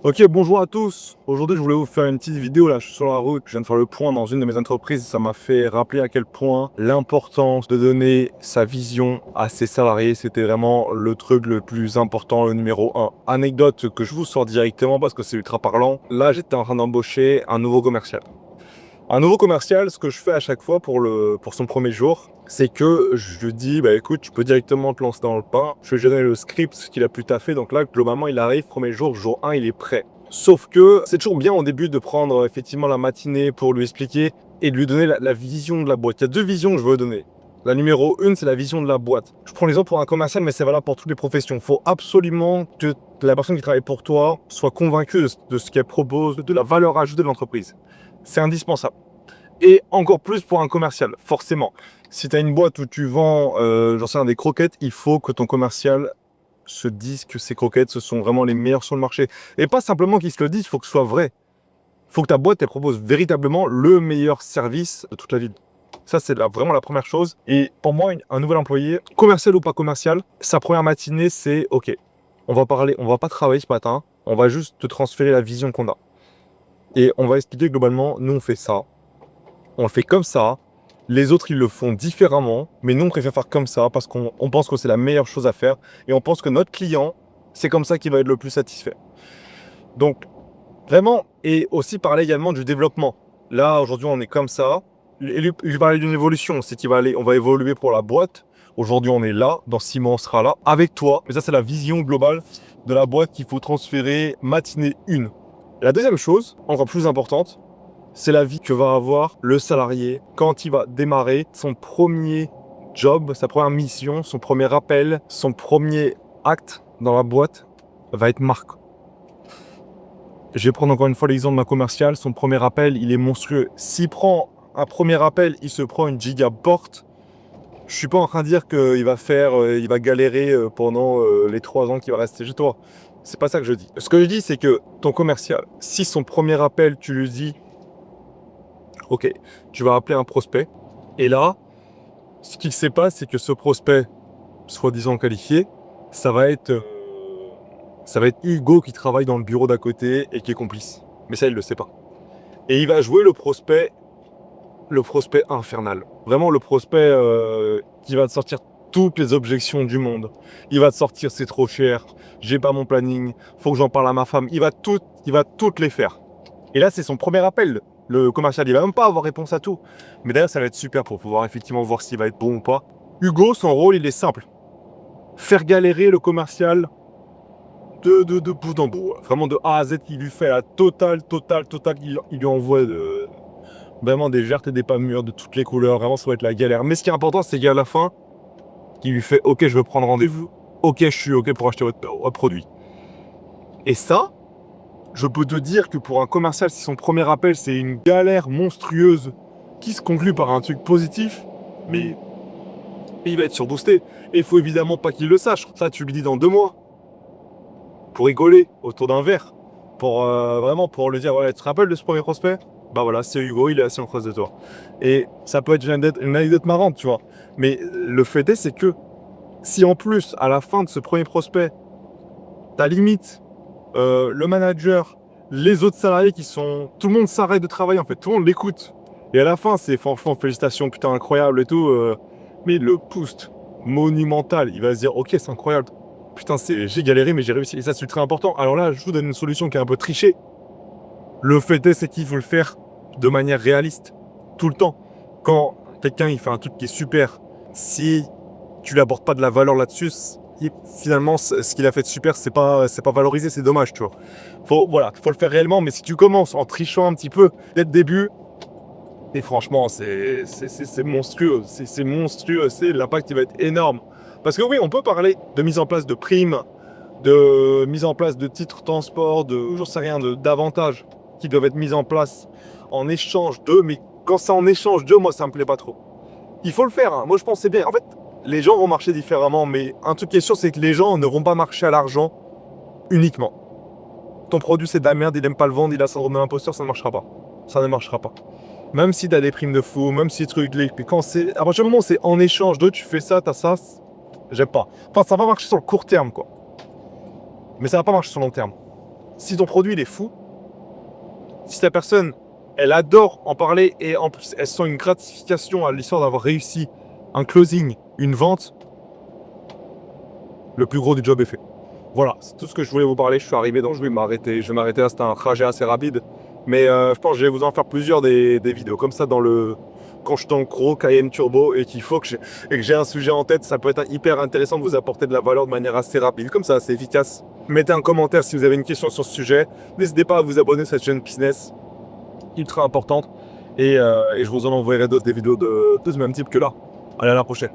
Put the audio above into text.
Ok, bonjour à tous. Aujourd'hui, je voulais vous faire une petite vidéo. Là, je suis sur la route. Je viens de faire le point dans une de mes entreprises. Ça m'a fait rappeler à quel point l'importance de donner sa vision à ses salariés, c'était vraiment le truc le plus important, le numéro un. Anecdote que je vous sors directement parce que c'est ultra parlant. Là, j'étais en train d'embaucher un nouveau commercial. Un nouveau commercial, ce que je fais à chaque fois pour son premier jour, c'est que je lui dis, bah écoute, tu peux directement te lancer dans le pain. Je vais générer le script qu'il a pu taffer. Donc là, globalement, il arrive, premier jour, jour 1, il est prêt. Sauf que c'est toujours bien au début de prendre effectivement la matinée pour lui expliquer et de lui donner la vision de la boîte. Il y a deux visions que je veux donner. La numéro 1, c'est la vision de la boîte. Je prends l'exemple pour un commercial, mais c'est valable pour toutes les professions. Il faut absolument que la personne qui travaille pour toi soit convaincue de ce qu'elle propose, de la valeur ajoutée de l'entreprise. C'est indispensable. Et encore plus pour un commercial, forcément. Si tu as une boîte où tu vends, j'en sais rien, des croquettes, il faut que ton commercial se dise que ces croquettes, ce sont vraiment les meilleures sur le marché. Et pas simplement qu'il se le dise, il faut que ce soit vrai. Il faut que ta boîte, elle propose véritablement le meilleur service de toute la ville. Ça, c'est vraiment la première chose. Et pour moi, un nouvel employé, commercial ou pas commercial, sa première matinée, c'est OK. On va parler, on va pas travailler ce matin, on va juste te transférer la vision qu'on a. Et on va expliquer globalement, nous on fait ça, on le fait comme ça. Les autres, ils le font différemment, mais nous, on préfère faire comme ça parce qu'on pense que c'est la meilleure chose à faire et on pense que notre client, c'est comme ça qu'il va être le plus satisfait. Donc, vraiment, et aussi parler également du développement. Là, aujourd'hui, on est comme ça. Et lui parler d'une évolution, c'est qu'on va aller, on va évoluer pour la boîte. Aujourd'hui, on est là. Dans 6 mois, on sera là avec toi. Mais ça, c'est la vision globale de la boîte qu'il faut transférer matinée 1. La deuxième chose, encore plus importante, c'est la vie que va avoir le salarié quand il va démarrer son premier job, sa première mission, son premier appel, son premier acte dans la boîte va être Marc. Je vais prendre encore une fois l'exemple d'un commercial. Son premier appel, il est monstrueux. S'il prend un premier appel, il se prend une giga porte. Je suis pas en train de dire qu'il va galérer pendant les 3 ans qu'il va rester chez toi. C'est pas ça que je dis. Ce que je dis, c'est que ton commercial, si son premier appel, tu lui dis OK, tu vas appeler un prospect. Et là, ce qu'il ne sait pas, c'est que ce prospect, soi-disant qualifié, ça va être Hugo qui travaille dans le bureau d'à côté et qui est complice. Mais ça, il ne le sait pas. Et il va jouer le prospect infernal. Vraiment le prospect qui va te sortir toutes les objections du monde. Il va te sortir c'est trop cher, j'ai pas mon planning, faut que j'en parle à ma femme. Il va toutes les faire. Et là, c'est son premier appel. Le commercial, il va même pas avoir réponse à tout. Mais d'ailleurs, ça va être super pour pouvoir effectivement voir s'il va être bon ou pas. Hugo, son rôle, il est simple. Faire galérer le commercial de bout en bout. Vraiment de A à Z, il lui fait la totale. Il lui envoie vraiment des vertes et des pas mûres de toutes les couleurs. Vraiment, ça va être la galère. Mais ce qui est important, c'est qu'à la fin, il lui fait OK, je veux prendre rendez-vous. OK, je suis OK pour acheter votre produit. Et ça, je peux te dire que pour un commercial, si son premier appel, c'est une galère monstrueuse qui se conclut par un truc positif, mais il va être surboosté. Et il faut évidemment pas qu'il le sache. Ça, tu lui dis dans 2 mois. Pour rigoler autour d'un verre. Pour vraiment pour lui dire, ouais, tu te rappelles de ce premier prospect? Bah voilà, c'est Hugo, il est assis en face de toi. Et ça peut être une anecdote marrante, tu vois. Mais le fait est, c'est que si en plus, à la fin de ce premier prospect, t'as limite le manager, les autres salariés qui sont... Tout le monde s'arrête de travailler en fait, tout le monde l'écoute. Et à la fin, c'est franchement félicitations, putain, incroyable et tout. Mais le boost monumental, il va se dire, ok, c'est incroyable. Putain, j'ai galéré, mais j'ai réussi. Et ça, c'est très important. Alors là, je vous donne une solution qui est un peu trichée. Le fait est, c'est qu'il faut le faire de manière réaliste, tout le temps. Quand quelqu'un, il fait un truc qui est super, si tu n'apportes pas de la valeur là-dessus, finalement, ce qu'il a fait de super, c'est pas valorisé, c'est dommage, tu vois. Faut le faire réellement, mais si tu commences en trichant un petit peu dès le début, et franchement, c'est monstrueux, c'est monstrueux, l'impact, il va être énorme. Parce que oui, on peut parler de mise en place de primes, de mise en place de titres transport, j'en sais rien, d'avantages qui doivent être mis en place en échange d'eux, mais quand c'est en échange d'eux, moi, ça me plaît pas trop. Il faut le faire, hein. Moi je pense que c'est bien. En fait, les gens vont marcher différemment, mais un truc qui est sûr, c'est que les gens ne vont pas marcher à l'argent uniquement. Ton produit c'est de la merde, il aime pas le vendre, il a syndrome de l'imposteur, ça ne marchera pas. Ça ne marchera pas. Même si t'as des primes de fou, même si trucs, puis quand c'est. À partir du moment où c'est en échange d'eux, tu fais ça, t'as ça, j'aime pas. Enfin, ça va marcher sur le court terme, quoi. Mais ça va pas marcher sur le long terme. Si ton produit il est fou, si ta personne, elle adore en parler et en plus elle sent une gratification à l'histoire d'avoir réussi un closing, une vente, le plus gros du job est fait. Voilà, c'est tout ce que je voulais vous parler. Je suis arrivé, donc je vais m'arrêter. Je vais m'arrêter là, c'était un trajet assez rapide. Mais je pense que je vais vous en faire plusieurs des vidéos comme ça quand je suis dans le gros Cayenne Turbo et que j'ai un sujet en tête. Ça peut être hyper intéressant de vous apporter de la valeur de manière assez rapide, comme ça, assez efficace. Mettez un commentaire si vous avez une question sur ce sujet. N'hésitez pas à vous abonner à cette chaîne business ultra importante. Et je vous en enverrai d'autres des vidéos de ce même type que là. Allez, à la prochaine.